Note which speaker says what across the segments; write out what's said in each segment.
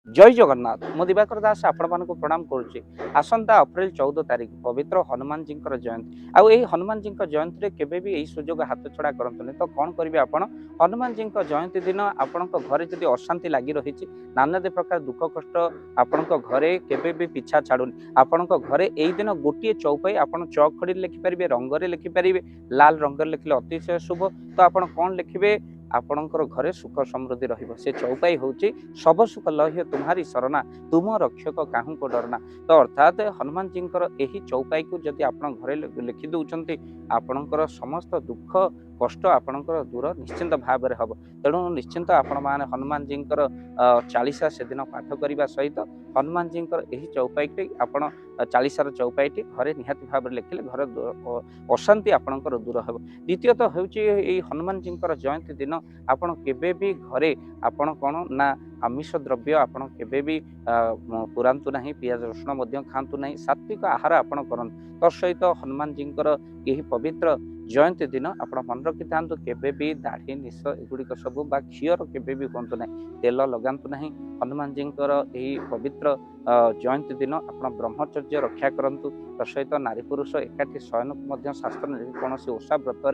Speaker 1: जय जगन्नाथ मु दिवाकर दास आपण मानक प्रणाम करुच्ची। आसंता अप्रैल 14 तारिख पवित्र हनुमान जी जयंती आउ हनुमान जी जयंती में केवे भी यही सुजोग हाथ छड़ा करते तो कौन करेंगे आपण हनुमान जी जयंती दिन आपण घरे जदि अशांति लगी रही नाना प्रकार दुख कष्ट आपण घरे केवे भी पिछा छाड़ूनी आपण घरे यही दिन गोटे चौपाई आपण चौक खड़ी लिखिपारे रंगरे लिखिपारे लाल रंगर लिखिले अतिशय शुभ। तो आप कौन लिखिए आपणकर घरे सुख समृद्धि रहिबो। से चौपाई होची सब सुख लह्य तुम्हारी शरणा तुम रक्षक काहू को डरना। तो अर्थात हनुमान जी यही चौपाई को जदि आपण घरे लिखि दउचंती आपणकर समस्त दुख कष्ट आपणकर दूर निश्चिंत भाव में हम। तेणु निश्चिंत आपण माने हनुमान जी चालीसा से दिन पाठ करने सहित हनुमान जी यही चौपाई आपण चालीसार चौपाईटी घरे निहाती भाव में लिखिले घर अशांति आपणकर दूर हो। द्वितीयत होची हनुमान जी जयंती दिन आपण केबे भी घरे आपण कौन ना आमिष द्रव्य आपण केबे भी पुरांतु नहीं पियाज रसुण मध्य खातु नहीं सात्विक आहार आपण करंतु। तत्सहित हनुमान जी यही पवित्र जयंती दिन आप मन रखि था केबे भी दाढ़ी निश एगुड़िक सब बा क्षीर केबे भी कहतु ना तेल लगातु नहीं। हनुमान जी यही पवित्र जयंती दिन आप ब्रह्मचर्य रक्षा करंतु। तत्सहित नारी पुरुष एकाठी शयन को शास्त्र कौन ओषा व्रत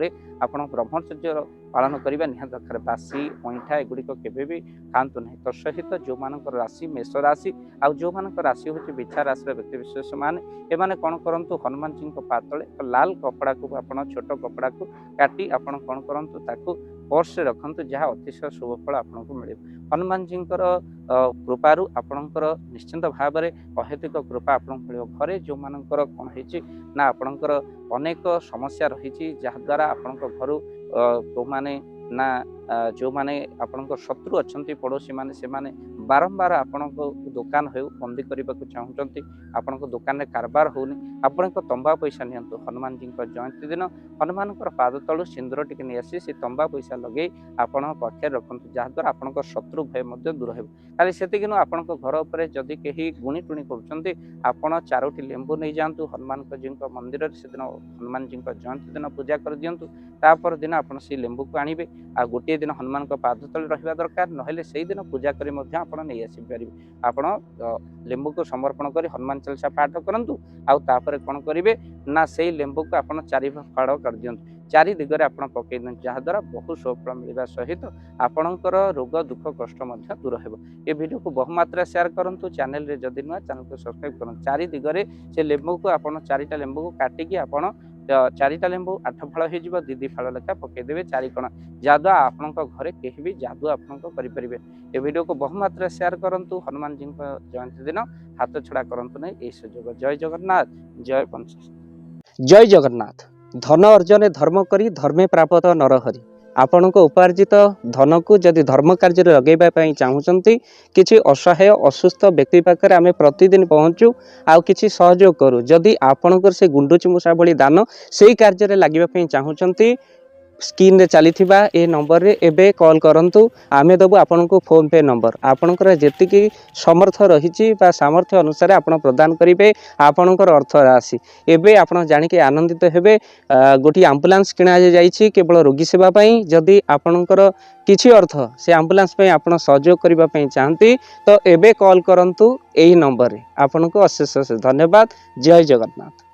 Speaker 1: आप ब्रह्मचर्य पालन करने निहात दरकार। बासी अंठा एगुड़िक केबे भी खातु नहीं। तत्सहित जो मान राशि मेष राशि आउ जो मान राशि हूँ बिछा राशि व्यक्ति विशेष मैंने कौन करूँ हनुमान जी पातले लाल कपड़ा को आप छोट कपड़ा को काटी आपड़ कौन करूँ ताकू पर्स रखु जहाँ अतिशय शुभ फल आपको मिले। हनुमान जी कृपारू आपणकर निश्चिंत भाव में अहेतुक कृपा आपको मिले। घरे जो मानकर कौन होना आपणकर अनेक समस्या रही जहाद्वारा आपण घर जो माने ना जो माने आपणकर शत्रु अच्छा पड़ोशी माने से माने बारंबार आपण दुकान हो बंदी करने को चाहते आपण दुकान में कारबार होनी आपण तंबा पैसा नियंतु। हनुमान जी जयंती दिन हनुमान पाद तलु सिंदूर टी नहीं आसी से तंबा पैसा लगे आपण पाखे रखु जहाद्वारा आपण शत्रु भय दूर हो। खाली से आपण घर उपर जदि कहीं गुणी टुणी कर चारोटी लेंबू नहीं जातु हनुमान जी मंदिर से दिन हनुमान जी जयंती दिन पूजा कर दिंतु। तापर दिन आप लेंबू को आणवे आ गोटे दिन हनुमान पाद तले रहा दरकार नहले से दिन पूजा कर नहीं आसपारे आपण लेंबू को समर्पण कर हनुमान चालीसा पाठ करूँ। आउे कौन करेंगे ना से लेंबू को आप चारि फाड़ कर दिंतु चारि दिगरे आप पकई दिखाँ जहाद्वारा बहुत सफल मिलवा सहित आपणकर रोग दुख कष्ट दूर हो। ये वीडियो को बहुमात्रा शेयर करूँ चैनल रे जदि नुआ चैनल को सब्सक्राइब करूँ। चारि दिगरे से लेंबू को आप चारिटा लेंबू को काटिकी आप चारिटा लेंबू 8 फाड़ हो दी फाड़ लेखा पकईदेवे चारिकोण जहाद्वारा आपण घरे कहीं भी जादू आपको करेंगे। ये वीडियो को बहुमात्रा शेयर करूँ। हनुमान जी जयंती दिन हाथ छड़ा करूँ नहीं यही सुजोग। जय जगन्नाथ जय पंच जय जगन्नाथ। धन अर्जन धर्म करी धर्मे प्राप्त नरहरि आपण उपार्जित धन को जदि धर्म कार्य लगेगा चाहूँगी किसी असहाय असुस्थ व्यक्ति पाखे आम प्रतिदिन पहुँचू आउ किसी सहयोग करूँ। जदि आपणकर से गुंडुची मूषा भली दान से कार्य लगे चाहूँगी स्क्रीन रे चली ए नंबर रे एबे कॉल करंतु आमे दबु आपन को फोन पे नंबर आपनकर जेतिकी समर्थ रही सामर्थ्य अनुसार आपण प्रदान करेंगे आपनकर अर्थ राशि एबे आपण जानि के आनंदित हेबे। गोटी एम्बुलेंस किना जाइछि केवल रोगी सेवा पई जदि आपनकर किछि अर्थ से एम्बुलेंस पई आपण सहयोग करिबा पई चाहंती तो एबे कॉल करंतु एही नंबर रे। आपन को अशेष अशेष धन्यवाद। जय जगन्नाथ।